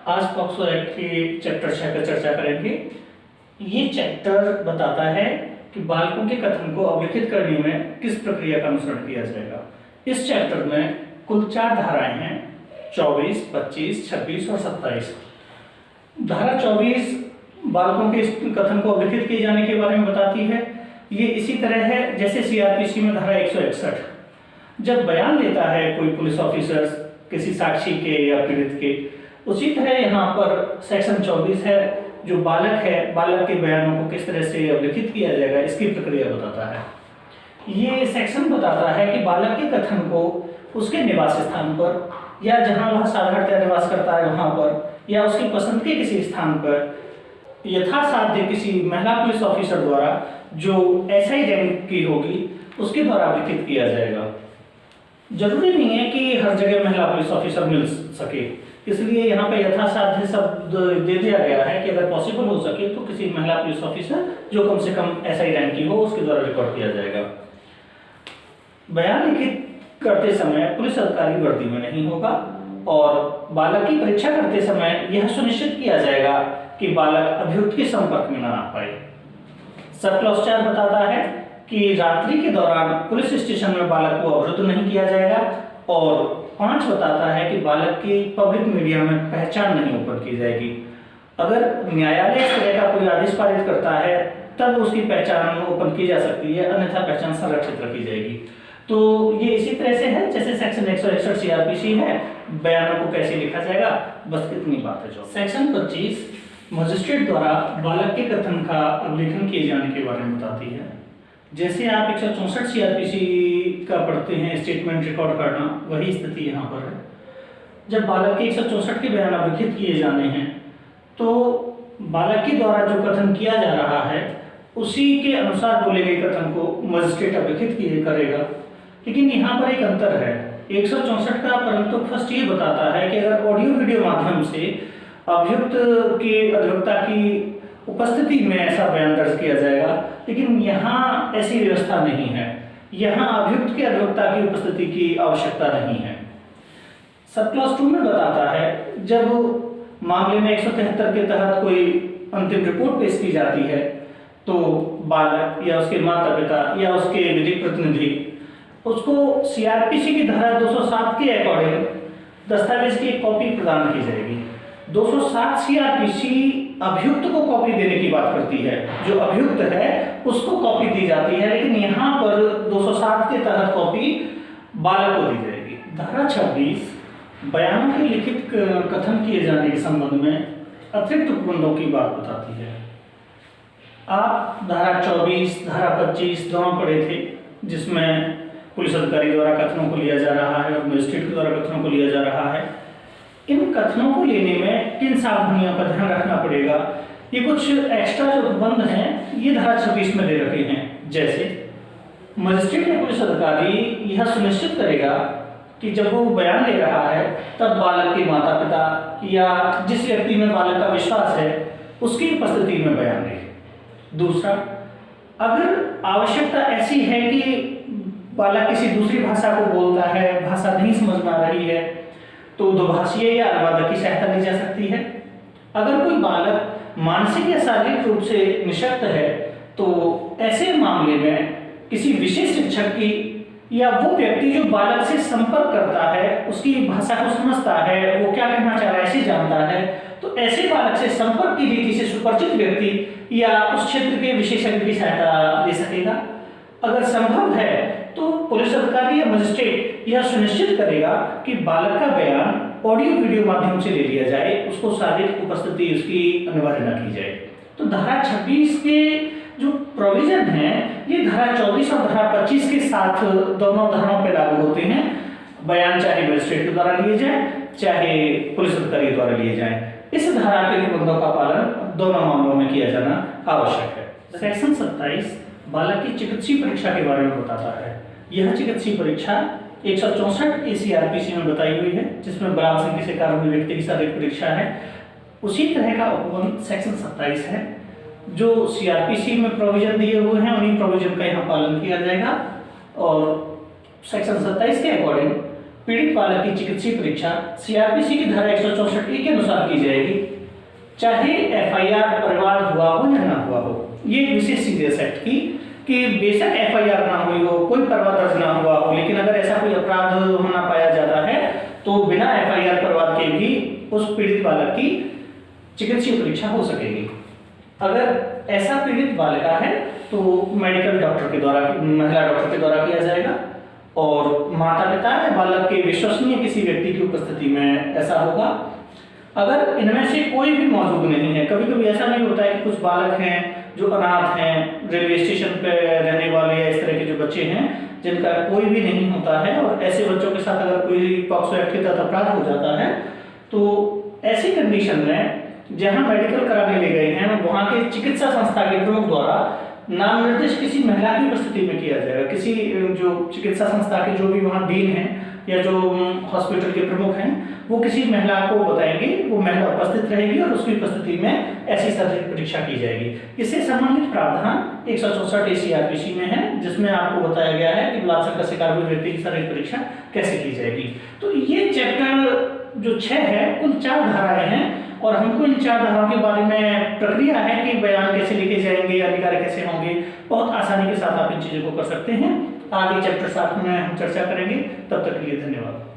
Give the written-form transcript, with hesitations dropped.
आज POCSO act के chapter 6 पर चर्चा करेंगे। ये चैप्टर बताता है कि बालकों के कथन को अवलिखित करने में किस प्रक्रिया का अनुसरण किया जाएगा। इस चैप्टर में कुल 4 धाराएं हैं, 24, 25, 26 और 27। धारा 24 बालकों के कथन को अवलिखित किए जाने के बारे में बताती है। ये इसी तरह है जैसे सीआरपीसी में धारा 161, जब बयान लेता है कोई पुलिस ऑफिसर किसी साक्षी के या पीड़ित के, उसी तरह यहाँ पर सेक्शन 24 है जो बालक है, बालक के बयानों को किस तरह से अवलिखित किया जाएगा इसकी प्रक्रिया बताता है। ये सेक्शन बताता है कि बालक के कथन को उसके निवास स्थान पर या जहाँ वह साधारणतः निवास करता है वहाँ पर या उसकी पसंद के किसी स्थान पर यथासाध्य किसी महिला पुलिस ऑफिसर द्वारा जो SI रैंक की होगी उसके द्वारा अवलिखित किया जाएगा। जरूरी नहीं है कि हर जगह महिला पुलिस ऑफिसर मिल सके, इसलिए यहाँ पे यथासाध्य शब्द दे दिया गया है कि अगर पॉसिबल हो सके तो किसी महिला पुलिस ऑफिसर जो कम से कम SI रैंक की हो उसके द्वारा रिकॉर्ड किया जाएगा। बयान लिखित करते समय पुलिस अधिकारी वर्दी में नहीं होगा और बालक की परीक्षा करते समय यह सुनिश्चित किया जाएगा कि बालक अभियुक्त के संपर्क में न आ पाए। सब क्लॉज 4 बताता है कि रात्रि के दौरान पुलिस स्टेशन में बालक को अवरुद्ध नहीं किया जाएगा और 5 बताता है कि बालक की पब्लिक मीडिया में पहचान नहीं ओपन की जाएगी। अगर न्यायालय इस तरह का कोई आदेश पारित करता है तब उसकी पहचान ओपन की जा सकती है, अन्यथा पहचान संरक्षित रखी जाएगी। तो ये इसी तरह से है जैसे सेक्शन 161 सीआरपीसी है, बयानों को कैसे लिखा जाएगा, बस इतनी बात है। जो सेक्शन 25 मजिस्ट्रेट द्वारा बालक के कथन का अवलेखन किए जाने के बारे में बताती है। जैसे आप 164 सीआरपीसी का पढ़ते हैं स्टेटमेंट रिकॉर्ड करना, वही स्थिति यहाँ पर है। जब बालक के 164 के बयान अवलिखित किए जाने हैं तो बालक के द्वारा जो कथन किया जा रहा है उसी के अनुसार बोले गए कथन को मजिस्ट्रेट अवलिखित करेगा। लेकिन यहाँ पर एक अंतर है। 164 का परंतु फर्स्ट ये बताता है कि अगर ऑडियो वीडियो माध्यम से अभियुक्त के अधिवक्ता की उपस्थिति में ऐसा बयान दर्ज किया जाएगा, लेकिन यहाँ ऐसी व्यवस्था नहीं है। यहाँ अभियुक्त के अधिवक्ता की उपस्थिति की आवश्यकता नहीं है। सब क्लॉज 2 में बताता है जब मामले में 173 के तहत कोई अंतिम रिपोर्ट पेश की जाती है तो बालक या उसके माता पिता या उसके विधिक प्रतिनिधि उसको सीआरपीसी की धारा 207 के अकॉर्डिंग दस्तावेज की एक कॉपी प्रदान की जाएगी। 207 सीआरपीसी अभियुक्त को कॉपी देने की बात करती है, जो अभियुक्त है उसको कॉपी दी जाती है, लेकिन यहाँ पर 207 के तहत कॉपी बालक को दी जाएगी। धारा 26 बयानों के लिखित कथन किए जाने के संबंध में अतिरिक्त उपबंधों की बात बताती है। आप धारा 24 धारा 25 दोनों पढ़े थे जिसमें पुलिस अधिकारी द्वारा कथनों को लिया जा रहा है और मजिस्ट्रेट के द्वारा कथनों को लिया जा रहा है। इन कथनों को लेने में किन सावधानियों का ध्यान रखना पड़ेगा, ये कुछ एक्स्ट्रा जो उपबंध हैं ये धारा 26 में दे रखे हैं। जैसे मजिस्ट्रेट या पुलिस अधिकारी यह सुनिश्चित करेगा कि जब वो बयान ले रहा है तब बालक के माता पिता या जिस व्यक्ति में बालक का विश्वास है उसकी उपस्थिति में बयान ले। दूसरा, अगर आवश्यकता ऐसी है कि बालक किसी दूसरी भाषा को बोलता है, भाषा नहीं समझ में आ रही है, तो दुभाषीय या अनुवादक की सहायता ली जा सकती है। अगर कोई बालक मानसिक या शारीरिक रूप से निशक्त है तो ऐसे मामले में किसी विशेष शिक्षक की या वो व्यक्ति जो बालक से संपर्क करता है उसकी भाषा को समझता है, वो क्या कहना चाह रहा है ऐसे जानता है, तो ऐसे बालक से संपर्क की रीति से सुपरिचित व्यक्ति या उस क्षेत्र के विशेषज्ञ की सहायता ले सकेगा। अगर संभव है तो पुलिस अधिकारी या मजिस्ट्रेट यह सुनिश्चित करेगा कि बालक का बयान ऑडियो वीडियो माध्यम से ले लिया जाए, उसको शारीरिक उपस्थिति उसकी अनिवार्य न की जाए। तो धारा 26 के जो प्रोविजन है ये धारा 24 और धारा 25 के साथ दोनों धाराओं पर लागू होते हैं। बयान चाहे मजिस्ट्रेट के द्वारा लिए जाए चाहे पुलिस अधिकारी द्वारा लिए जाए, इस धारा के निबंधों का पालन दोनों मामलों में किया जाना आवश्यक है। सेक्शन 27 बालक की चिकित्सीय परीक्षा के बारे में बताता है। यह चिकित्सीय परीक्षा 164 सीआरपीसी में बताई हुई है जिसमें बलात्कार से किसी कारण हुए व्यक्ति की शारीरिक परीक्षा है। उसी तरह का उपबंध सेक्शन 27 है जो सीआरपीसी में प्रोविजन दिए हुए हैं, उन्हीं प्रोविजन का यहाँ पालन किया जाएगा। और सेक्शन 27 के अकॉर्डिंग पीड़ित बालक की चिकित्सीय परीक्षा सीआरपीसी की धारा 164 के अनुसार की जाएगी, चाहे एफआईआर परिवार हुआ हो या ना हुआ हो। ये विशेष सीरियस एक्ट की कि बेशक एफआईआर ना हुई हो, कोई परिवार दर्ज ना हुआ हो, लेकिन अगर ऐसा कोई अपराध होना पाया जाता है तो बिना एफआईआर परिवार के भी उस पीड़ित बालक की चिकित्सीय परीक्षा हो सकेगी। अगर ऐसा पीड़ित बालिका है तो मेडिकल डॉक्टर के द्वारा, महिला डॉक्टर के द्वारा किया जाएगा और माता पिता या बालक के विश्वसनीय किसी व्यक्ति की उपस्थिति में ऐसा होगा। अगर इनमें से कोई भी मौजूद नहीं है, कभी कभी ऐसा नहीं होता है कि कुछ बालक हैं जो अनाथ हैं, रेलवे स्टेशन पे रहने वाले या इस तरह के जो बच्चे हैं जिनका कोई भी नहीं होता है, और ऐसे बच्चों के साथ अगर कोई पॉक्सो एक्ट के तहत अपराध हो जाता है तो ऐसी कंडीशन में जहां मेडिकल कराने ले गए हैं वहां के चिकित्सा संस्था के प्रमुख द्वारा नाम निर्देश किसी महिला की उपस्थिति में किया जाएगा। किसी जो चिकित्सा संस्था के जो भी वहां डीन हैं या जो हॉस्पिटल के प्रमुख हैं वो किसी महिला को बताएंगे, वो महिला उपस्थित रहेगी और उसकी उपस्थिति में ऐसी शारीरिक परीक्षा की जाएगी। इससे संबंधित प्रावधान 164 सीआरपीसी में है, जिसमें आपको बताया गया है कि बलात्कार का शिकार हुए व्यक्ति की शारीरिक परीक्षा कैसे की जाएगी। तो ये चैप्टर जो 6 है कुल 4 धाराएं हैं और हमको इन 4 धाराओं के बारे में प्रक्रिया है कि बयान कैसे लिखे जाएंगे या निकाय कैसे होंगे, बहुत आसानी के साथ आप इन चीजों को कर सकते हैं। आगे चैप्टर 7 में हम चर्चा करेंगे। तब तक के लिए धन्यवाद।